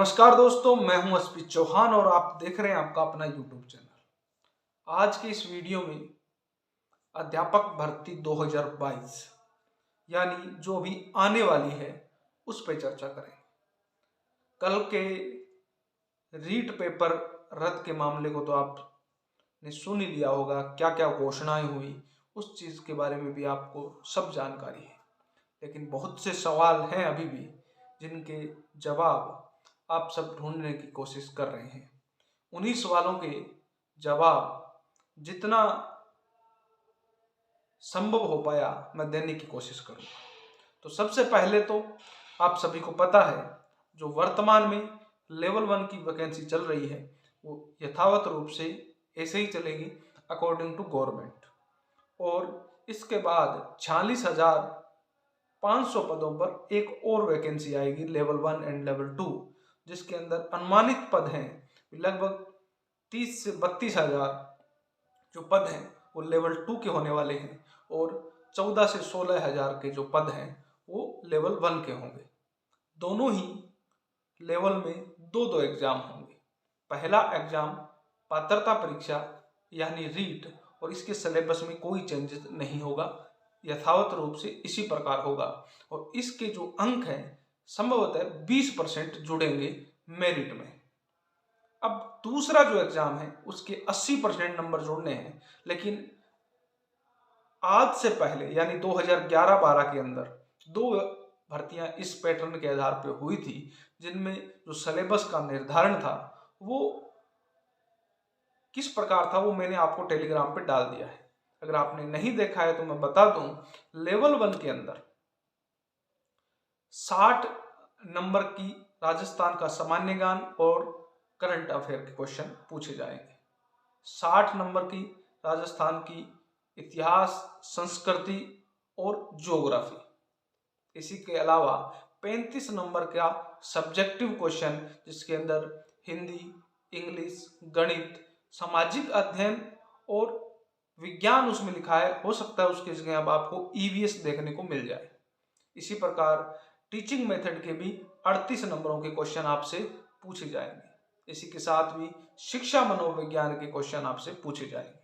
नमस्कार दोस्तों, मैं हूं अस्पी चौहान और आप देख रहे हैं आपका अपना यूट्यूब चैनल। आज के इस वीडियो में अध्यापक भर्ती 2022 यानी जो अभी आने वाली है उस पर चर्चा करें। कल के रीट पेपर रद्द के मामले को तो आपने सुन ही लिया होगा, क्या क्या घोषणाएं हुई उस चीज के बारे में भी आपको सब जानकारी है। लेकिन बहुत से सवाल हैं अभी भी जिनके जवाब आप सब ढूंढने की कोशिश कर रहे हैं। उन्हीं सवालों के जवाब जितना संभव हो पाया मैं देने की कोशिश करूंगा। तो सबसे पहले तो आप सभी को पता है जो वर्तमान में लेवल 1 की वैकेंसी चल रही है वो यथावत रूप से ऐसे ही चलेगी अकॉर्डिंग टू गवर्नमेंट। और इसके बाद 46,500 पदों पर एक और वैकेंसी आएगी लेवल 1 एंड लेवल 2, जिसके अंदर अनुमानित पद हैं लगभग 30 से 32,000 जो पद हैं वो लेवल 2 के होने वाले हैं और 14 से 16,000 के जो पद हैं वो लेवल 1 के होंगे। दोनों ही लेवल में दो दो एग्जाम होंगे। पहला एग्जाम पात्रता परीक्षा यानी रीट, और इसके सिलेबस में कोई चेंजेस नहीं होगा, यथावत रूप से इसी प्रकार होगा। और इसके जो अंक हैं संभवतः 20% जुड़ेंगे मेरिट में। अब दूसरा जो एग्जाम है उसके 80% नंबर जोड़ने हैं, लेकिन आज से पहले यानी 2011-12 के अंदर दो भर्तियां इस पैटर्न के आधार पर हुई थी, जिनमें जो सिलेबस का निर्धारण था वो किस प्रकार था वो मैंने आपको टेलीग्राम पे डाल दिया है। अगर आपने नहीं देखा है तो मैं बता दूं, लेवल 1 के अंदर 60 नंबर की राजस्थान का सामान्य ज्ञान और करंट अफेयर के क्वेश्चन पूछे जाएंगे। 60 नंबर की राजस्थान की इतिहास, संस्कृति और ज्योग्राफी। इसी के अलावा 35 नंबर का सब्जेक्टिव क्वेश्चन जिसके अंदर हिंदी, इंग्लिश, गणित, सामाजिक अध्ययन और विज्ञान उसमें लिखा है। हो सकता है उसकी जगह अब आपको ईवीएस देखने को मिल जाए। इसी प्रकार टीचिंग मेथड के भी 38 नंबरों के क्वेश्चन आपसे पूछे जाएंगे। इसी के साथ भी शिक्षा मनोविज्ञान के क्वेश्चन आपसे पूछे जाएंगे।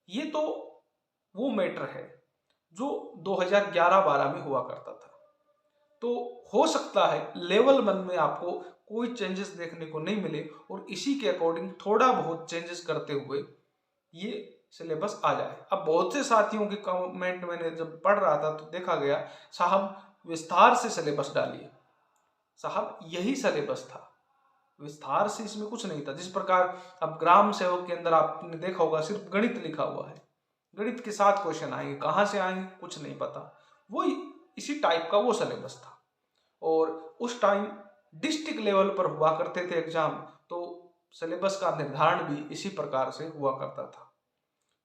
ये तो वो मैटर है जो 2011-12 में हुआ करता था। तो हो सकता है लेवल 1 में आपको कोई चेंजेस देखने को नहीं मिले और इसी के अकॉर्डिंग थोड़ा बहुत चेंजेस करते हुए ये सिलेबस आ जाए। अब बहुत से साथियों के कमेंट मैंने जब पढ़ रहा था तो देखा गया, साहब विस्तार से सिलेबस डालिए। साहब यही सिलेबस था, विस्तार से इसमें कुछ नहीं था। जिस प्रकार अब ग्राम सेवक के अंदर आपने देखा होगा सिर्फ गणित लिखा हुआ है, गणित के साथ क्वेश्चन आएंगे, कहाँ से आएंगे कुछ नहीं पता। वो इसी टाइप का वो सिलेबस था। और उस टाइम डिस्ट्रिक्ट लेवल पर हुआ करते थे एग्जाम, तो सिलेबस का निर्धारण भी इसी प्रकार से हुआ करता था।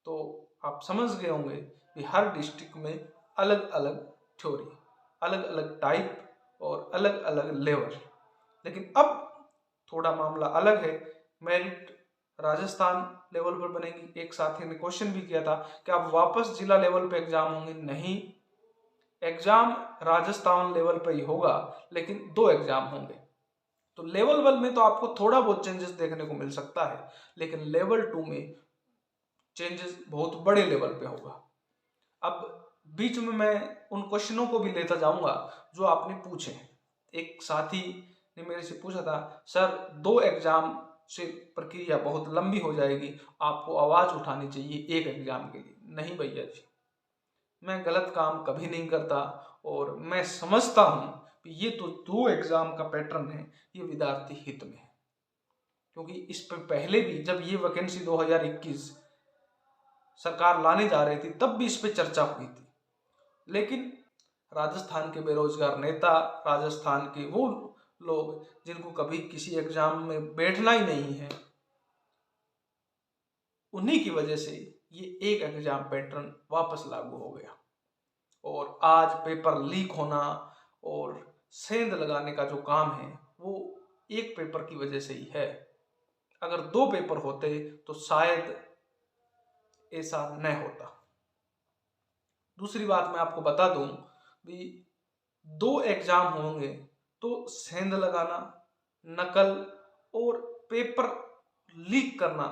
तो आप समझ गए होंगे कि हर डिस्ट्रिक्ट में अलग अलग थ्योरी, अलग अलग टाइप और अलग अलग लेवल। लेकिन अब थोड़ा मामला अलग है। मेरिट राजस्थान लेवल पर बनेगी। एक साथी ने क्वेश्चन भी किया था कि आप वापस जिला लेवल पे एग्जाम होंगे। नहीं, एग्जाम राजस्थान लेवल पे ही होगा, लेकिन दो एग्जाम होंगे। तो लेवल 1 में तो आपको थोड़ा बहुत चेंजेस देखने को मिल सकता है, लेकिन लेवल 2 में चेंजेस बहुत बड़े लेवल पे होगा। अब बीच में मैं उन क्वेश्चनों को भी लेता जाऊंगा जो आपने पूछे। एक साथी ने मेरे से पूछा था, सर 2 एग्जाम से प्रक्रिया बहुत लंबी हो जाएगी, आपको आवाज उठानी चाहिए एक एग्जाम के लिए। नहीं भैया जी, मैं गलत काम कभी नहीं करता और मैं समझता हूं कि ये तो 2 एग्जाम का पैटर्न है, ये विद्यार्थी हित में है। क्योंकि इस पर पहले भी जब ये वैकेंसी 2021 सरकार लाने जा रही थी तब भी इस पर चर्चा हुई थी, लेकिन राजस्थान के बेरोजगार नेता, राजस्थान के वो लोग जिनको कभी किसी एग्जाम में बैठना ही नहीं है, उन्हीं की वजह से ये एक एग्जाम पैटर्न वापस लागू हो गया। और आज पेपर लीक होना और सेंध लगाने का जो काम है वो एक पेपर की वजह से ही है। अगर 2 पेपर होते तो शायद ऐसा न होता। दूसरी बात मैं आपको बता दूं कि 2 एग्जाम होंगे तो सेंध लगाना नकल और पेपर लीक करना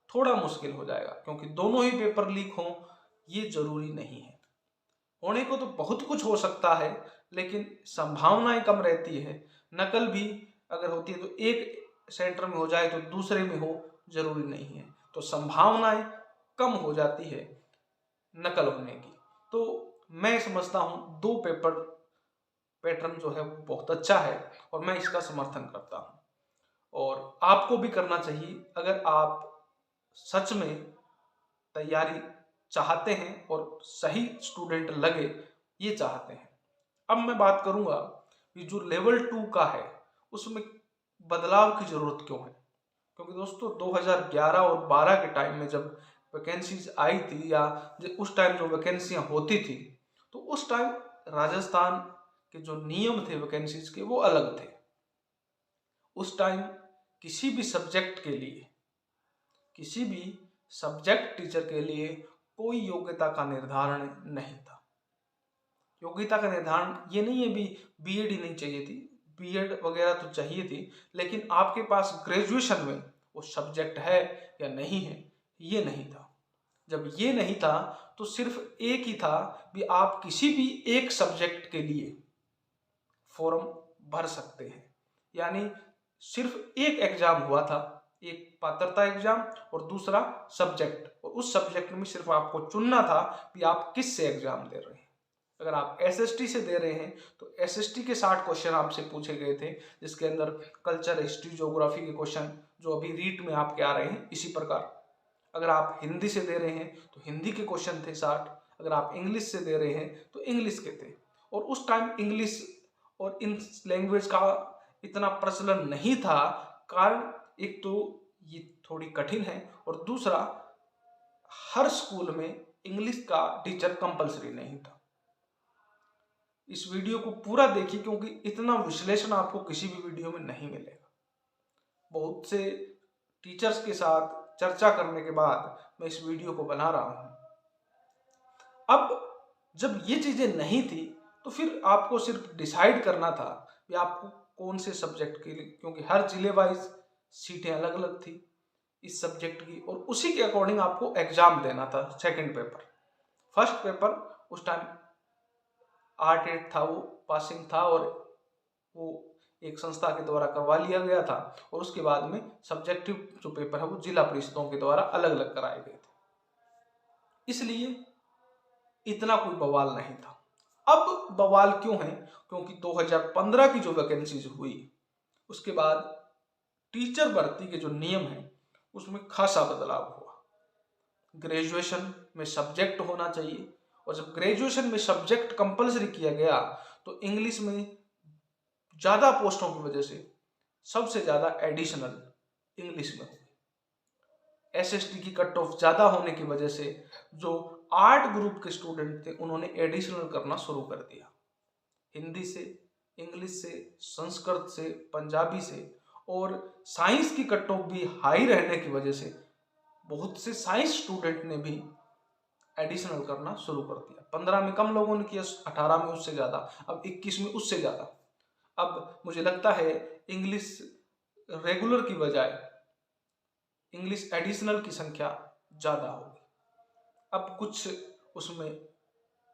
थोड़ा मुश्किल हो जाएगा, क्योंकि दोनों ही पेपर लीक हों ये जरूरी नहीं है। होने को तो बहुत कुछ हो सकता है, लेकिन संभावनाएं कम रहती है। नकल भी अगर होती है तो एक सेंटर में हो जाए तो दूसरे में हो, जरूरी नहीं है। तो संभावनाएं कम हो जाती है नकल होने की। तो मैं समझता हूं दो पेपर पैटर्न जो है वो बहुत अच्छा है और मैं इसका समर्थन करता हूं, और आपको भी करना चाहिए अगर आप सच में तैयारी चाहते हैं और सही स्टूडेंट लगे ये चाहते हैं। अब मैं बात करूंगा कि जो लेवल 2 का है उसमें बदलाव की जरूरत क्यों है। क्योंकि दोस्तों 2011 और 12 के टाइम में जब वैकेंसीज आई थी, या उस टाइम जो वैकेंसियां होती थी, तो उस टाइम राजस्थान के जो नियम थे वैकेंसीज के वो अलग थे। उस टाइम किसी भी सब्जेक्ट के लिए, किसी भी सब्जेक्ट टीचर के लिए कोई योग्यता का निर्धारण नहीं था। योग्यता का निर्धारण ये नहीं है भी बीएड ही नहीं चाहिए थी, बीएड वगैरह तो चाहिए थी, लेकिन आपके पास ग्रेजुएशन में वो सब्जेक्ट है या नहीं है ये नहीं था। जब ये नहीं था तो सिर्फ एक ही था भी आप किसी भी एक सब्जेक्ट के लिए फॉर्म भर सकते हैं। यानी सिर्फ एक एग्जाम हुआ था, एक पात्रता एग्जाम और दूसरा सब्जेक्ट, और उस सब्जेक्ट में सिर्फ आपको चुनना था कि आप किस से एग्जाम दे रहे हैं। अगर आप एसएसटी से दे रहे हैं तो एसएसटी के 60 क्वेश्चन आपसे पूछे गए थे, जिसके अंदर कल्चर, हिस्ट्री, ज्योग्राफी के क्वेश्चन जो अभी रीट में आपके आ रहे हैं इसी प्रकार। अगर आप हिंदी से दे रहे हैं तो हिंदी के क्वेश्चन थे 60। अगर आप इंग्लिश से दे रहे हैं तो इंग्लिश के थे। और उस टाइम इंग्लिश और इन लैंग्वेज का इतना प्रचलन नहीं था, कारण एक तो ये थोड़ी कठिन है और दूसरा हर स्कूल में इंग्लिश का टीचर कंपलसरी नहीं था। इस वीडियो को पूरा देखिए, क्योंकि इतना विश्लेषण आपको किसी भी वीडियो में नहीं मिलेगा। बहुत से टीचर्स के साथ चर्चा करने के बाद मैं इस वीडियो को बना रहा हूं। अब जब ये चीजें नहीं थी तो फिर आपको सिर्फ डिसाइड करना था कि आपको कौन से सब्जेक्ट के लिए, क्योंकि हर जिले वाइज सीटें अलग अलग थी इस सब्जेक्ट की, और उसी के अकॉर्डिंग आपको एग्जाम देना था। सेकंड पेपर, फर्स्ट पेपर उस टाइम आर्ट एड था, वो पासिंग था और वो एक संस्था के द्वारा करवा लिया गया था, और उसके बाद में सब्जेक्टिव जो पेपर है वो जिला परिषदों के द्वारा अलग अलग कराए गए थे, इसलिए इतना कोई बवाल नहीं था। अब बवाल क्यों है? क्योंकि 2015 की जो वैकेंसीज हुई उसके बाद टीचर भर्ती के जो नियम है उसमें खासा बदलाव हुआ। ग्रेजुएशन में सब्जेक्ट होना चाहिए, और जब ग्रेजुएशन में सब्जेक्ट कंपलसरी किया गया तो इंग्लिश में ज्यादा पोस्टों की वजह से सबसे ज्यादा एडिशनल इंग्लिश में हुई। एसएसटी की कट ऑफ ज्यादा होने की वजह से जो 8 ग्रुप के स्टूडेंट थे उन्होंने एडिशनल करना शुरू कर दिया। हिंदी से, इंग्लिश से, संस्कृत से, पंजाबी से, और साइंस की कट ऑफ भी हाई रहने की वजह से बहुत से साइंस स्टूडेंट ने भी एडिशनल करना शुरू कर दिया। 15 में कम लोगों ने किया, 18 में उससे ज्यादा, अब 21 में उससे ज्यादा। अब मुझे लगता है इंग्लिश रेगुलर की बजाय इंग्लिश एडिशनल की संख्या ज्यादा होगी। अब कुछ उसमें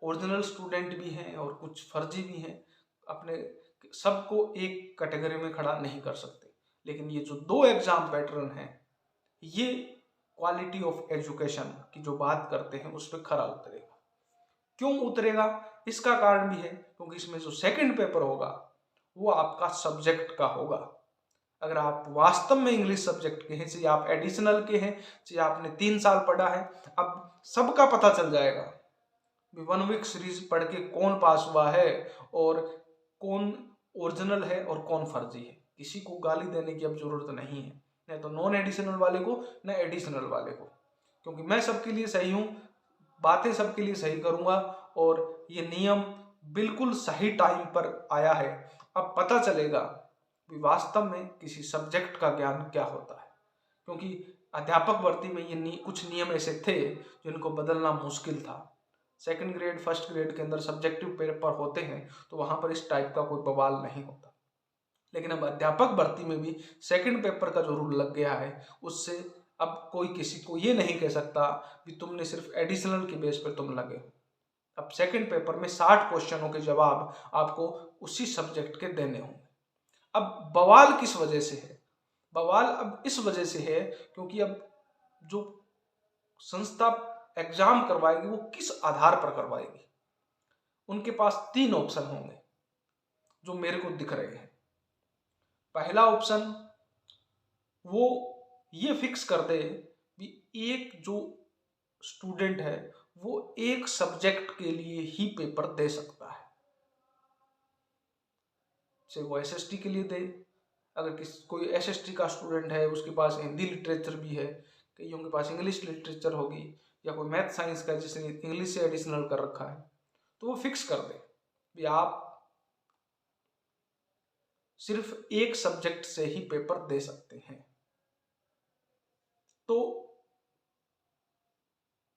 ओरिजिनल स्टूडेंट भी हैं और कुछ फर्जी भी हैं। अपने सबको एक कैटेगरी में खड़ा नहीं कर सकते, लेकिन ये जो दो एग्जाम पैटर्न हैं ये क्वालिटी ऑफ एजुकेशन की जो बात करते हैं उस पर खरा उतरेगा। क्यों उतरेगा? इसका कारण भी है क्योंकि इसमें जो सेकंड पेपर होगा वो आपका सब्जेक्ट का होगा। अगर आप वास्तव में इंग्लिश सब्जेक्ट के हैं, चाहे आप एडिशनल के हैं, चाहे आपने 3 साल पढ़ा है, अब सबका पता चल जाएगा 1 वीक सीरीज पढ़ के कौन पास हुआ है और कौन ओरिजिनल है और कौन फर्जी है। किसी को गाली देने की अब जरूरत नहीं है, न तो नॉन एडिशनल वाले को न एडिशनल वाले को, क्योंकि मैं सबके लिए सही हूँ, बातें सबके लिए सही करूंगा, और ये नियम बिल्कुल सही टाइम पर आया है। अब पता चलेगा कि वास्तव में किसी सब्जेक्ट का ज्ञान क्या होता है, क्योंकि अध्यापक भर्ती में ये कुछ नियम ऐसे थे जिनको बदलना मुश्किल था। सेकंड ग्रेड, फर्स्ट ग्रेड के अंदर सब्जेक्टिव पेपर होते हैं तो वहां पर इस टाइप का कोई बवाल नहीं होता। लेकिन अब अध्यापक भर्ती में भी सेकंड पेपर का जो रूल लग गया है, उससे अब कोई किसी को ये नहीं कह सकता कि तुमने सिर्फ एडिशनल के बेस पर तुम लगे हो। अब सेकंड पेपर में 60 क्वेश्चनों के जवाब आपको उसी सब्जेक्ट के देने होंगे। अब बवाल किस वजह से है? बवाल अब इस वजह से है क्योंकि अब जो संस्था एग्जाम करवाएगी वो किस आधार पर करवाएगी। उनके पास 3 ऑप्शन होंगे जो मेरे को दिख रहे हैं। पहला ऑप्शन वो ये फिक्स कर दे कि एक जो स्टूडेंट है वो एक सब्जेक्ट के लिए ही पेपर दे सकता है, चाहे वो एसएसटी के लिए दे। अगर कोई एसएसटी का स्टूडेंट है, उसके पास हिंदी लिटरेचर भी है, कईयों के पास इंग्लिश लिटरेचर होगी, या कोई मैथ साइंस का जिसने इंग्लिश से एडिशनल कर रखा है, तो वो फिक्स कर दे कि आप सिर्फ एक सब्जेक्ट से ही पेपर दे सकते हैं। तो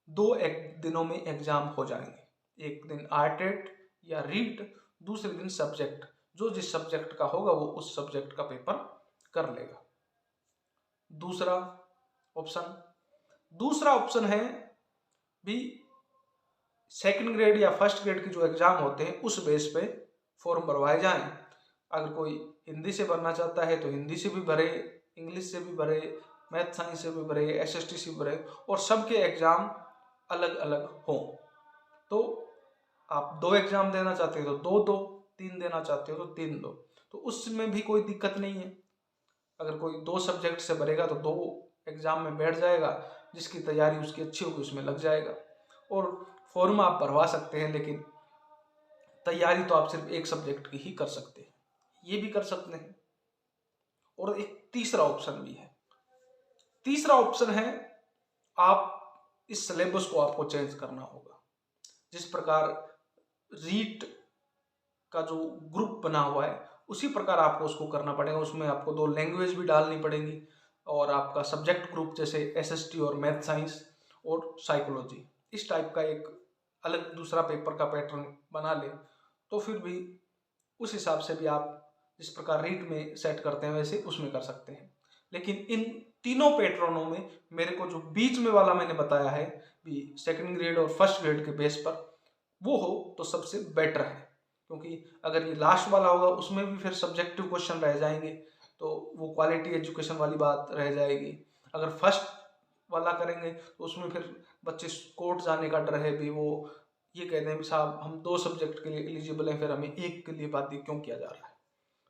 2 दिनों में एग्जाम हो जाएंगे, एक दिन आर्टेट या रीट, दूसरे दिन सब्जेक्ट। जो जिस सब्जेक्ट का होगा वो उस सब्जेक्ट का पेपर कर लेगा। दूसरा ऑप्शन है भी सेकंड ग्रेड या फर्स्ट ग्रेड के जो एग्जाम होते हैं उस बेस पे फॉर्म भरवाए जाएं। अगर कोई हिंदी से भरना चाहता है तो हिंदी से भी भरे, इंग्लिश से भी भरे, मैथ साइंस से भी भरे, एसएसटी से भी भरे, और सबके एग्जाम अलग अलग हो। तो आप 2 एग्जाम देना चाहते हो तो 2 दो, 3 देना चाहते हो तो 3 दो, तो उसमें भी कोई दिक्कत नहीं है। अगर कोई 2 सब्जेक्ट से भरेगा तो 2 एग्जाम में बैठ जाएगा, जिसकी तैयारी उसकी अच्छी होगी उसमें लग जाएगा। और फॉर्म आप भरवा सकते हैं, लेकिन तैयारी तो आप सिर्फ एक सब्जेक्ट की ही कर सकते हैं, ये भी कर सकते हैं। और एक तीसरा ऑप्शन भी है। तीसरा ऑप्शन है आप इस सिलेबस को आपको चेंज करना होगा। जिस प्रकार रीट का जो ग्रुप बना हुआ है उसी प्रकार आपको उसको करना पड़ेगा। उसमें आपको 2 लैंग्वेज भी डालनी पड़ेगी, और आपका सब्जेक्ट ग्रुप जैसे एसएसटी और मैथ साइंस और साइकोलॉजी, इस टाइप का एक अलग दूसरा पेपर का पैटर्न बना ले तो फिर भी उस हिसाब से भी आप जिस प्रकार रीट में सेट करते हैं वैसे उसमें कर सकते हैं। लेकिन इन तीनों पैटर्नों में मेरे को जो बीच में वाला मैंने बताया है कि सेकंड ग्रेड और फर्स्ट ग्रेड के बेस पर, वो हो तो सबसे बेटर है। क्योंकि अगर ये लास्ट वाला होगा उसमें भी फिर सब्जेक्टिव क्वेश्चन रह जाएंगे, तो वो क्वालिटी एजुकेशन वाली बात रह जाएगी। अगर फर्स्ट वाला करेंगे तो उसमें फिर बच्चे कोर्ट जाने का डर है भी, वो ये कहते हैं साहब हम 2 सब्जेक्ट के लिए एलिजिबल हैं, फिर हमें एक के लिए बाध्य क्यों किया जा रहा है।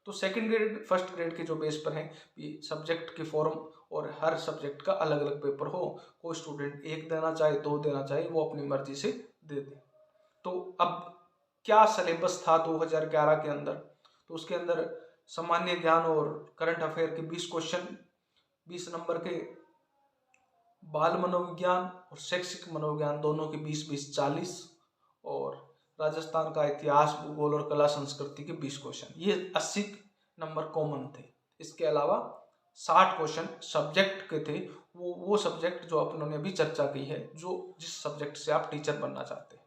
तो सेकंड ग्रेड फर्स्ट ग्रेड के जो बेस पर है कि सब्जेक्ट के फॉर्म और हर सब्जेक्ट का अलग अलग पेपर हो, कोई स्टूडेंट 1 देना चाहे 2 देना चाहे वो अपनी मर्जी से दे दे। तो अब क्या सिलेबस था 2011 के अंदर, तो उसके अंदर सामान्य ज्ञान और करंट अफेयर के 20 क्वेश्चन, 20 नंबर के, बाल मनोविज्ञान और शैक्षिक मनोविज्ञान दोनों के 20-20 40, और राजस्थान का इतिहास, भूगोल और कला संस्कृति के 20 क्वेश्चन, ये 80 नंबर कॉमन थे। इसके अलावा 60 क्वेश्चन सब्जेक्ट के थे, वो सब्जेक्ट जो अपनों अभी चर्चा की है, जो जिस सब्जेक्ट से आप टीचर बनना चाहते हैं।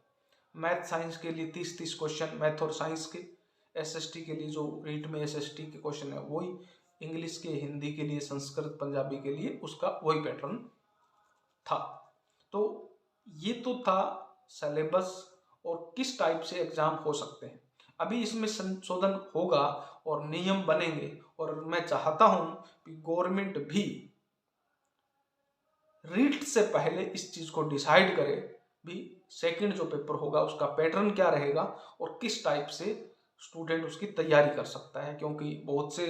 मैथ साइंस के लिए 30-30 क्वेश्चन मैथ और साइंस के, एसएसटी के लिए जो रीट में एसएसटी के क्वेश्चन है वही, इंग्लिश के, हिंदी के लिए, संस्कृत पंजाबी के लिए उसका वही पैटर्न था। तो ये तो था सिलेबस और किस टाइप से एग्जाम हो सकते हैं। अभी इसमें संशोधन होगा और नियम बनेंगे, और मैं चाहता हूं कि गवर्नमेंट भी रीट से पहले इस चीज को डिसाइड करे भी सेकंड जो पेपर होगा उसका पैटर्न क्या रहेगा और किस टाइप से स्टूडेंट उसकी तैयारी कर सकता है। क्योंकि बहुत से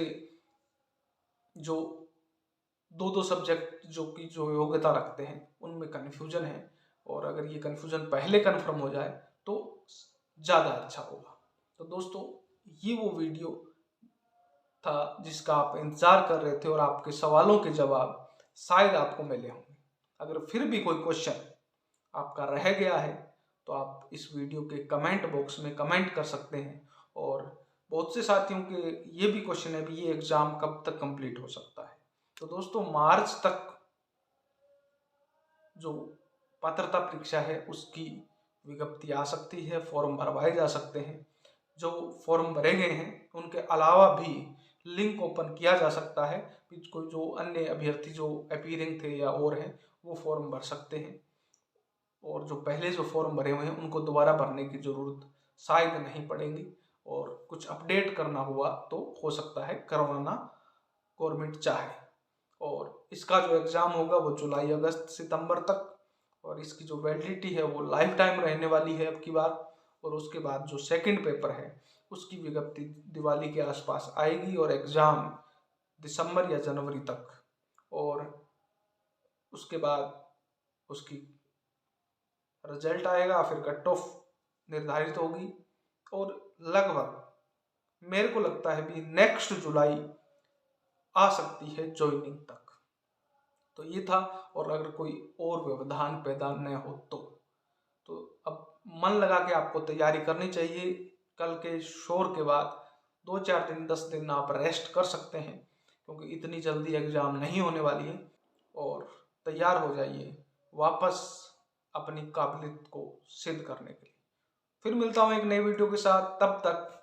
जो 2-2 सब्जेक्ट जो योग्यता रखते हैं उनमें कन्फ्यूजन है, और अगर ये कन्फ्यूजन पहले कन्फर्म हो जाए तो ज़्यादा अच्छा होगा। तो दोस्तों, ये वो वीडियो था जिसका आप इंतज़ार कर रहे थे, और आपके सवालों के जवाब शायद आपको मिले होंगे। अगर फिर भी कोई क्वेश्चन आपका रह गया है तो आप इस वीडियो के कमेंट बॉक्स में कमेंट कर सकते हैं। और बहुत से साथियों के ये भी क्वेश्चन है भी ये एग्ज़ाम कब तक कंप्लीट हो सकता है। तो दोस्तों, मार्च तक जो पात्रता परीक्षा है उसकी विज्ञप्ति आ सकती है, फॉर्म भरवाए जा सकते हैं। जो फॉर्म भरे गए हैं उनके अलावा भी लिंक ओपन किया जा सकता है। कोई जो अन्य अभ्यर्थी जो अपीयरिंग थे या और हैं वो फॉर्म भर सकते हैं, और जो पहले जो फॉर्म भरे हुए हैं उनको दोबारा भरने की ज़रूरत शायद नहीं पड़ेगी। और कुछ अपडेट करना हुआ तो हो सकता है करवाना गवर्नमेंट चाहे। और इसका जो एग्ज़ाम होगा वो जुलाई अगस्त सितंबर तक, और इसकी जो वैलिडिटी है वो लाइफ टाइम रहने वाली है अब की बार। और उसके बाद जो सेकंड पेपर है उसकी विज्ञप्ति दिवाली के आसपास आएगी, और एग्ज़ाम दिसंबर या जनवरी तक, और उसके बाद उसकी रिजल्ट आएगा, फिर कट ऑफ निर्धारित होगी, और लगभग मेरे को लगता है भी नेक्स्ट जुलाई आ सकती है ज्वाइनिंग तक। तो ये था, और अगर कोई और व्यवधान पैदा न हो तो अब मन लगा के आपको तैयारी करनी चाहिए। कल के शोर के बाद 2-4 दिन 10 दिन आप रेस्ट कर सकते हैं, क्योंकि इतनी जल्दी एग्ज़ाम नहीं होने वाली है। और तैयार हो जाइए वापस अपनी काबिलियत को सिद्ध करने के लिए। फिर मिलता हूँ एक नई वीडियो के साथ, तब तक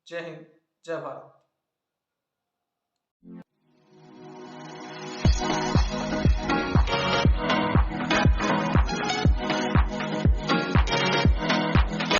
जय हिंद, जय भारत।